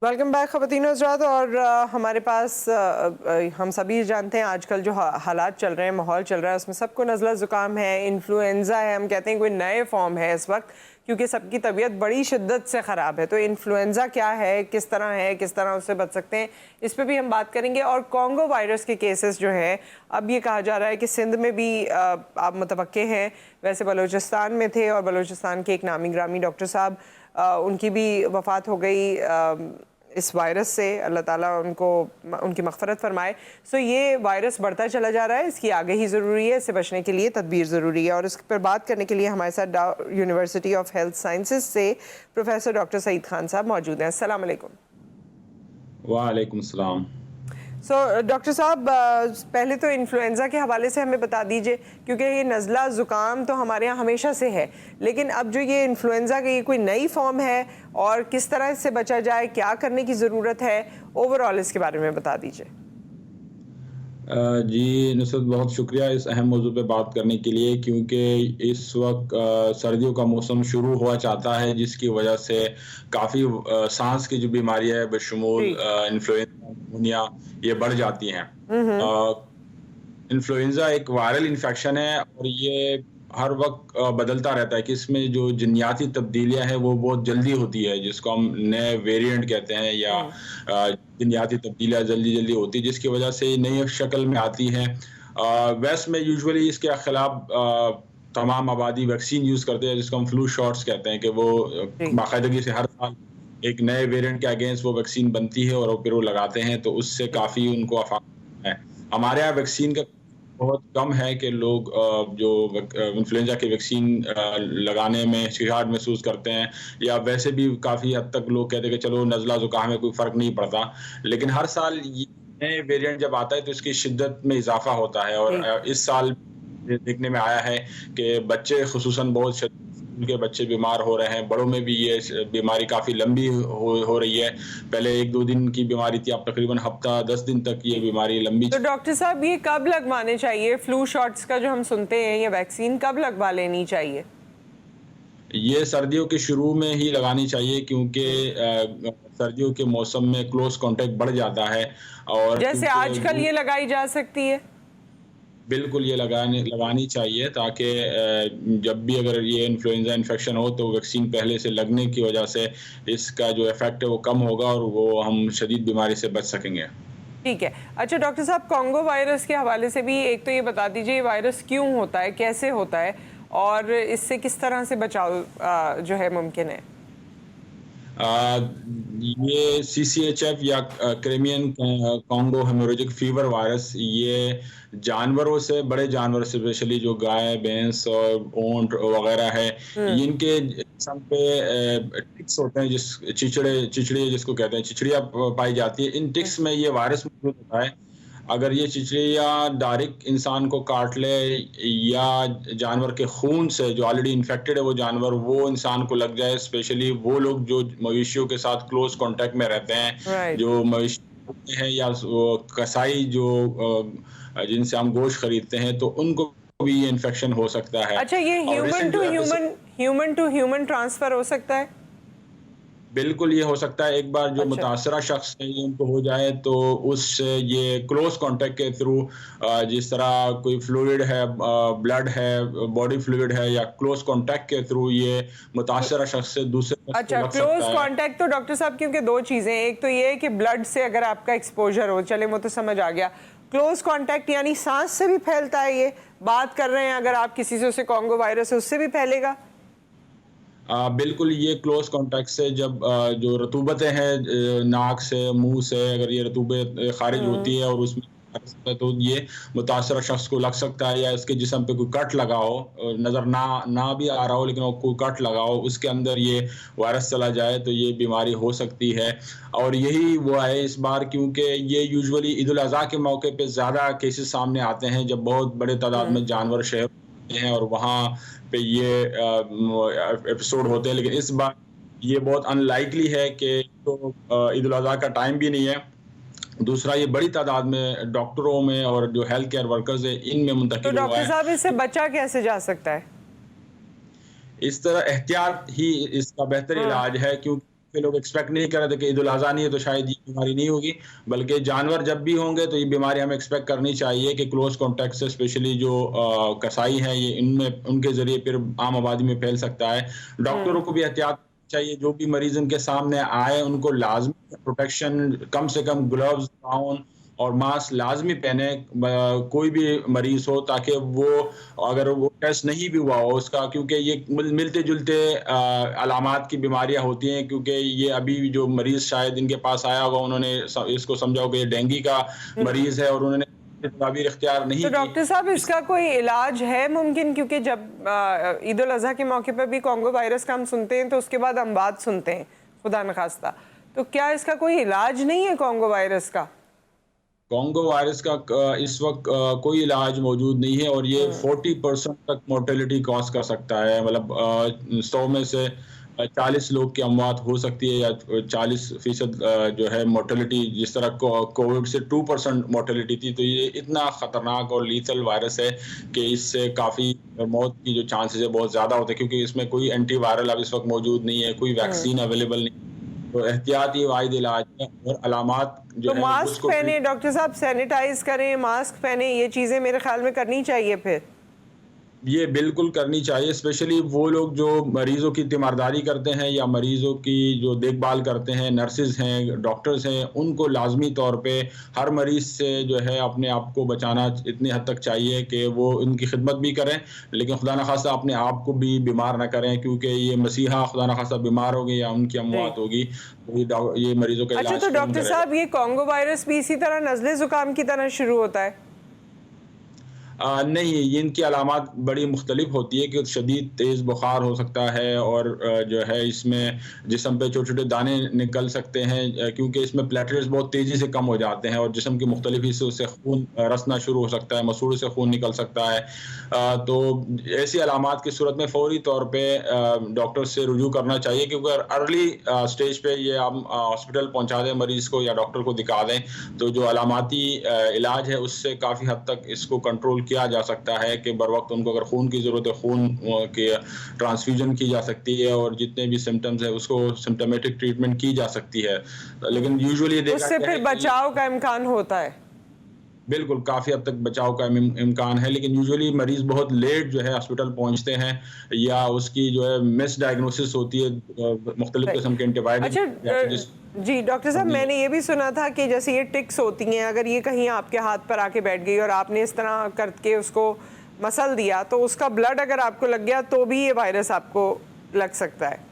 Welcome back ख़वातीन हज़रात। और हमारे पास हम सभी जानते हैं आजकल जो हालात चल रहे हैं, माहौल चल रहा है, उसमें सबको नज़ला ज़ुकाम है, इन्फ्लुएंज़ा है। हम कहते हैं कोई नए फॉर्म है इस वक्त, क्योंकि सबकी तबीयत बड़ी शिद्दत से ख़राब है। तो इन्फ्लुएंज़ा क्या है, किस तरह उससे बच सकते हैं, इस पर भी हम बात करेंगे। और कॉन्गो वायरस के केसेस जो हैं, अब ये कहा जा रहा है कि सिंध में भी आप मुतवक्के हैं, वैसे बलूचिस्तान में थे और बलूचिस्तान के एक नामी ग्रामी डॉक्टर साहब उनकी भी वफ़ात हो गई इस वायरस से। अल्लाह ताला उनको उनकी मग़फ़रत फ़रमाए। सो ये वायरस बढ़ता चला जा रहा है, इसकी आगाही ज़रूरी है, इससे बचने के लिए तदबीर ज़रूरी है। और इस पर बात करने के लिए हमारे साथ यूनिवर्सिटी ऑफ हेल्थ साइंसेज से प्रोफेसर डॉक्टर सईद खान साहब मौजूद हैं। अस्सलाम वालेकुम। वालेकुम सलाम। डॉक्टर साहब, पहले तो इन्फ्लुएंज़ा के हवाले से हमें बता दीजिए, क्योंकि ये नज़ला ज़ुकाम तो हमारे यहाँ हमेशा से है, लेकिन अब जो ये इन्फ्लुएंज़ा की ये कोई नई फॉर्म है और किस तरह इससे बचा जाए, क्या करने की ज़रूरत है, ओवरऑल इसके बारे में बता दीजिए। जी नुसरत, बहुत शुक्रिया इस अहम मौजू पे बात करने के लिए, क्योंकि इस वक्त सर्दियों का मौसम शुरू हुआ चाहता है, जिसकी वजह से काफ़ी सांस की जो बीमारियां है बशमूल इन्फ्लुएंजा, निमोनिया, ये बढ़ जाती हैं। इन्फ्लुएंजा एक वायरल इन्फेक्शन है और ये हर वक्त बदलता रहता है कि इसमें जो जन्याती तब्दीलियां हैं वो बहुत जल्दी होती है, जिसको हम नए वेरिएंट कहते हैं, या जन्याती तब्दीलियां जल्दी जल्दी होती है, जिसकी वजह से नई शक्ल में आती हैं। वेस्ट में यूजुअली इसके खिलाफ तमाम आबादी वैक्सीन यूज़ करते हैं, जिसको हम फ्लू शॉट्स कहते हैं, कि वो बाकायदगी से हर साल एक नए वेरिएंट के अगेंस्ट वो वैक्सीन बनती है और फिर वो लगाते हैं, तो उससे काफ़ी उनको आफात है। हमारे यहाँ वैक्सीन का बहुत कम है कि लोग जो इन्फ्लुएंजा की वैक्सीन लगाने में हिचकिचाहट महसूस करते हैं, या वैसे भी काफ़ी हद तक लोग कहते हैं कि चलो नज़ला ज़ुकाम में कोई फ़र्क नहीं पड़ता। लेकिन हर साल ये नए वेरिएंट जब आता है तो इसकी शिद्दत में इजाफा होता है, और इस साल देखने में आया है कि बच्चे खुसूसन बहुत के बच्चे बीमार हो रहे हैं, बड़ों में भी ये बीमारी काफ़ी लंबी हो रही है। पहले 1-2 दिन की बीमारी थी, अब तकरीबन हफ्ता 10 दिन तक ये बीमारी लंबी। तो डॉक्टर साहब, ये कब लगवाने चाहिए? फ्लू शॉट्स का जो हम सुनते हैं, ये वैक्सीन कब लगवा लेनी चाहिए? ये सर्दियों के शुरू में ही लगानी चाहिए, क्योंकि सर्दियों के मौसम में क्लोज कांटेक्ट बढ़ जाता है। और जैसे आजकल ये लगाई जा सकती है? बिल्कुल ये लगानी चाहिए, ताकि जब भी अगर ये इन्फ्लुएंजा इन्फेक्शन हो तो वैक्सीन पहले से लगने की वजह से इसका जो इफेक्ट है वो कम होगा और वो हम शदीद बीमारी से बच सकेंगे। ठीक है। अच्छा डॉक्टर साहब, कॉन्गो वायरस के हवाले से भी एक तो ये बता दीजिए, ये वायरस क्यों होता है, कैसे होता है, और इससे किस तरह से बचाव जो है मुमकिन है? ये CCHF या Crimean Congo haemorrhagic fever virus, ये जानवरों से, बड़े जानवर से, स्पेशली जो गाय, भैंस और ऊंट वगैरह है, इनके जिस्म पे टिक्स होते हैं, चिचड़े जिसको कहते हैं, चिचड़ियाँ पाई जाती है। इन टिक्स में ये वायरस मौजूद होता है। अगर ये चिचड़िया डायरेक्ट इंसान को काट ले, या जानवर के खून से, जो ऑलरेडी इन्फेक्टेड है वो जानवर, वो इंसान को लग जाए, स्पेशली वो लोग जो मवेशियों के साथ क्लोज कांटेक्ट में रहते हैं, जो मवेशी हैं या कसाई जो जिनसे हम गोश्त खरीदते हैं, तो उनको भी ये इन्फेक्शन हो सकता है। अच्छा, ये ह्यूमन टू ह्यूमन ट्रांसफर हो सकता है? बिल्कुल ये हो सकता है। एक बार जो अच्छा। मुतासरा शख्स है उनको हो जाए तो उससे ये क्लोज कांटेक्ट के थ्रू, जिस तरह कोई फ्लूइड है, ब्लड है, बॉडी फ्लूइड है, या क्लोज कांटेक्ट के थ्रू ये मुतासरा शख्स से दूसरे शख्स अच्छा, को लग क्लोज सकता है। कांटेक्ट तो डॉक्टर साहब, क्योंकि दो चीजें, एक तो ये है कि ब्लड से अगर आपका एक्सपोजर हो, चले वो तो समझ आ गया। क्लोज कांटेक्ट यानी सांस से भी फैलता है, ये बात कर रहे हैं, अगर आप किसी से, उसे कॉन्गो वायरस है, उससे भी फैलेगा? बिल्कुल, ये क्लोज कॉन्टैक्ट से जब जो रतूबतें हैं नाक से, मुंह से, अगर ये रतूबत खारिज होती है और उसमें तो ये मुतासरा शख्स को लग सकता है, या इसके जिस्म पे कोई कट लगा हो, नज़र ना भी आ रहा हो, लेकिन वो कोई कट लगा हो, उसके अंदर ये वायरस चला जाए तो ये बीमारी हो सकती है। और यही वो है इस बार, क्योंकि ये यूजुअली ईद उल अज़हा के मौके पे ज़्यादा केसेस सामने आते हैं, जब बहुत बड़े तादाद में जानवर शहर हैं और वहाँ पे ये एपिसोड होते हैं। लेकिन इस बार ये बहुत अनलाइकली है कि तो ईद उल अज़हा का टाइम भी नहीं है, दूसरा ये बड़ी तादाद में डॉक्टरों में और जो हेल्थ केयर वर्कर्स है इनमें तो मुंतकिल हुआ डॉक्टर है। साहब, इससे बचा कैसे जा सकता है? इस तरह एहतियात ही इसका बेहतर इलाज है, क्योंकि पे लोग एक्सपेक्ट नहीं कर रहे थे कि ईद उल अज़हा नहीं है तो शायद ये बीमारी नहीं होगी, बल्कि जानवर जब भी होंगे तो ये बीमारी हमें एक्सपेक्ट करनी चाहिए कि क्लोज कॉन्टैक्ट से स्पेशली जो कसाई हैं ये इनमें उनके ज़रिए फिर आम आबादी में फैल सकता है। डॉक्टरों को भी एहतियात चाहिए, जो भी मरीज़ उनके सामने आए उनको लाज़मी प्रोटेक्शन, कम से कम ग्लव्स, गाउन और मास्क लाजमी पहने कोई भी मरीज हो, ताकि वो अगर वो टेस्ट नहीं भी हुआ हो उसका, क्योंकि ये मिलते जुलते अलामात की बीमारियां होती हैं, क्योंकि ये अभी जो मरीज शायद इनके पास आया होगा उन्होंने इसको समझा होगा ये डेंगू का मरीज है और उन्होंने तदाबीर इख्तियार नहीं तो डॉक्टर साहब इसका कोई इलाज है मुमकिन? क्योंकि जब ईद उल अज़हा के मौके पर भी कॉन्गो वायरस का हम सुनते हैं तो उसके बाद अमवात सुनते हैं, खुदा न खास्ता, तो क्या इसका कोई इलाज नहीं है कॉन्गो वायरस का? कॉन्गो वायरस का इस वक्त कोई इलाज मौजूद नहीं है और ये 40% तक मोर्टेलिटी कॉज कर सकता है। मतलब 100 में से 40 लोग की अमवात हो सकती है या 40% जो है मोर्टेलिटी, जिस तरह कोविड से 2% मोर्टेलिटी थी, तो ये इतना ख़तरनाक और लीथल वायरस है कि इससे काफ़ी मौत की जो चांसेस है बहुत ज़्यादा होते हैं, क्योंकि इसमें कोई एंटीवायरल अब इस वक्त मौजूद नहीं है, कोई वैक्सीन अवेलेबल नहीं, तो एहतियाती वाहिद इलाज है और अलामात जो तो मास्क पहने डॉक्टर साहब, सैनिटाइज करें, मास्क पहने, ये चीज़ें मेरे ख्याल में करनी चाहिए फिर। ये बिल्कुल करनी चाहिए, स्पेशली वो लोग जो मरीजों की तीमारदारी करते हैं या मरीजों की जो देखभाल करते हैं, नर्सेज हैं, डॉक्टर्स हैं, उनको लाजमी तौर पे हर मरीज से जो है अपने आप को बचाना इतनी हद तक चाहिए कि वो उनकी खिदमत भी करें, लेकिन खुदा न खास्ता अपने आप को भी बीमार ना करें, क्योंकि ये मसीहा खुदा न खास्ता बीमार हो गए या उनकी अमवात होगी तो ये मरीजों का इलाज। अच्छा, तो डॉक्टर साहब ये कॉन्गो वायरस भी इसी तरह नज़ले ज़ुकाम की तरह शुरू होता है? नहीं, ये इनकी अलामात बड़ी मुख्तलिफ होती है कि शदीद तेज़ बुखार हो सकता है और जो है इसमें जिस्म पे छोटे-छोटे दाने निकल सकते हैं, क्योंकि इसमें प्लेटलेट्स बहुत तेज़ी से कम हो जाते हैं और जिस्म के मुख्तलिफ हिस्सों से खून रसना शुरू हो सकता है, मसूड़े से खून निकल सकता है। तो ऐसी अलामात की सूरत में फ़ौरी तौर पे डॉक्टर से रुजू करना चाहिए, क्योंकि अगर अर्ली स्टेज पे ये हम हॉस्पिटल पहुँचा दें मरीज़ को या डॉक्टर को दिखा दें, तो जो अलामाती इलाज है उससे काफ़ी हद तक इसको कंट्रोल किया जा सकता है कि बर वक्त उनको अगर खून की ज़रूरत है खून के ट्रांसफ्यूजन की जा सकती है और जितने भी सिम्टम्स है उसको सिम्टोमेटिक ट्रीटमेंट की जा सकती है, लेकिन यूजुअली उससे फिर बचाव का इम्कान होता है। बिल्कुल काफ़ी हद तक बचाव का इम्कान है, लेकिन यूजुअली मरीज बहुत लेट जो है हॉस्पिटल पहुंचते हैं या उसकी जो है मिस डायग्नोसिस होती है मुख्तलिफ किस्म के एंटीबायोटिक। अच्छा जी डॉक्टर साहब, मैंने ये भी सुना था कि जैसे ये टिक्स होती हैं, अगर ये कहीं आपके हाथ पर आके बैठ गई और आपने इस तरह करके उसको मसल दिया तो उसका ब्लड अगर आपको लग गया तो भी ये वायरस आपको लग सकता है?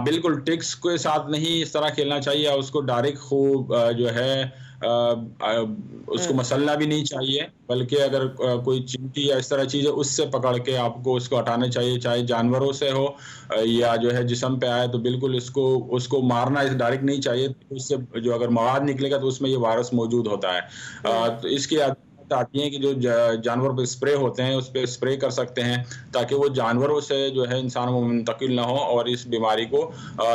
बिल्कुल, टिक्स के साथ नहीं इस तरह खेलना चाहिए, उसको डायरेक्ट खूब जो है उसको मसलना भी नहीं चाहिए, बल्कि अगर कोई चिमटी या इस तरह चीज़ है उससे पकड़ के आपको उसको हटाना चाहिए, चाहे जानवरों से हो या जो है जिस्म पे आए, तो बिल्कुल उसको मारना डायरेक्ट नहीं चाहिए। उससे जो अगर मवाद निकलेगा तो उसमें ये वायरस मौजूद होता है। तो इसकी आती है कि जो जानवर पे स्प्रे होते हैं उस पर स्प्रे कर सकते हैं ताकि वो जानवरों से जो है इंसानों में मुंतकिल ना हो और इस बीमारी को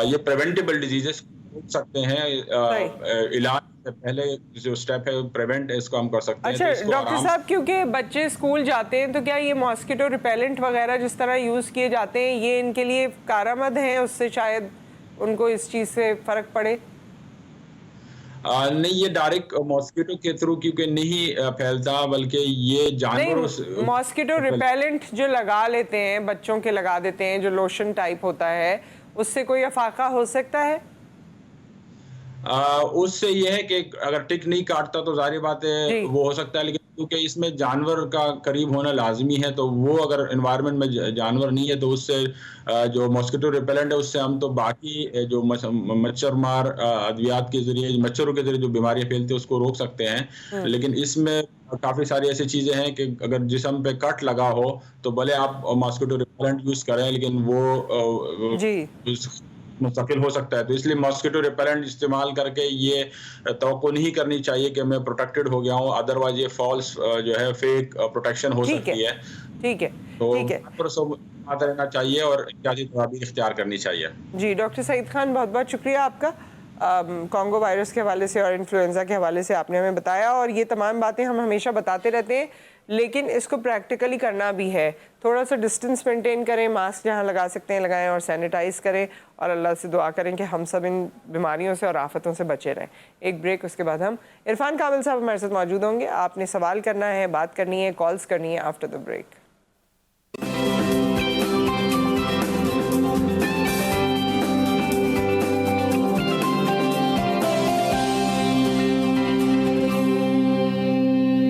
ये प्रिवेंटेबल डिजीजेस रोक सकते हैं। इलाज से पहले जो स्टेप है प्रिवेंट, इसको हम कर सकते हैं। अच्छा डॉक्टर साहब, क्योंकि बच्चे स्कूल जाते हैं तो क्या ये मॉस्किटो रिपेलेंट वगैरह जिस तरह यूज़ किए जाते हैं ये इनके लिए कारआमद हैं, उससे शायद उनको इस चीज़ से फ़र्क पड़े? नहीं, ये डायरेक्ट मॉस्किटो के थ्रू क्योंकि नहीं फैलता, बल्कि ये जानवरों से मॉस्किटो रिपेलेंट जो लगा लेते हैं बच्चों के लगा देते हैं, जो लोशन टाइप होता है, उससे कोई अफाका हो सकता है? उससे ये है कि अगर टिक नहीं काटता तो जाहिर बात है वो हो सकता है, लेकिन क्योंकि इसमें जानवर का करीब होना लाजमी है, तो वो अगर एनवायरनमेंट में जानवर नहीं है तो उससे जो मॉस्किटो रिपेलेंट है उससे हम तो बाकी जो मच्छर मार अद्वियात के जरिए, मच्छरों के जरिए जो बीमारियां फैलती है उसको रोक सकते हैं। लेकिन इसमें काफी सारी ऐसी चीजें हैं कि अगर जिस्म पे कट लगा हो तो भले आप मॉस्किटो रिपेलेंट यूज करें, लेकिन वो मुस्तकिल हो सकता है। तो इसलिए मॉस्किटो रिपेलेंट इस्तेमाल करके ये तवक्को नहीं करनी चाहिए कि मैं प्रोटेक्टेड हो गया हूँ, अदरवाइज ये फॉल्स जो है फेक प्रोटेक्शन हो सकती है। ठीक है, तो ठीक है, रहना चाहिए और एहतियाती तदाबीर इख्तियार करनी चाहिए। जी डॉक्टर सईद खान, बहुत बहुत शुक्रिया आपका। कॉन्गो वायरस के हवाले से और इन्फ्लुएंजा के हवाले से आपने हमें बताया, और ये तमाम बातें हम हमेशा बताते रहते हैं, लेकिन इसको प्रैक्टिकली करना भी है। थोड़ा सा डिस्टेंस मेंटेन करें, मास्क जहाँ लगा सकते हैं लगाएं और सैनिटाइज करें, और अल्लाह से दुआ करें कि हम सब इन बीमारियों से और आफतों से बचे रहें। एक ब्रेक, उसके बाद हम इरफान कामिल साहब हमारे साथ मौजूद होंगे। आपने सवाल करना है, बात करनी है, कॉल्स करनी है आफ्टर द ब्रेक।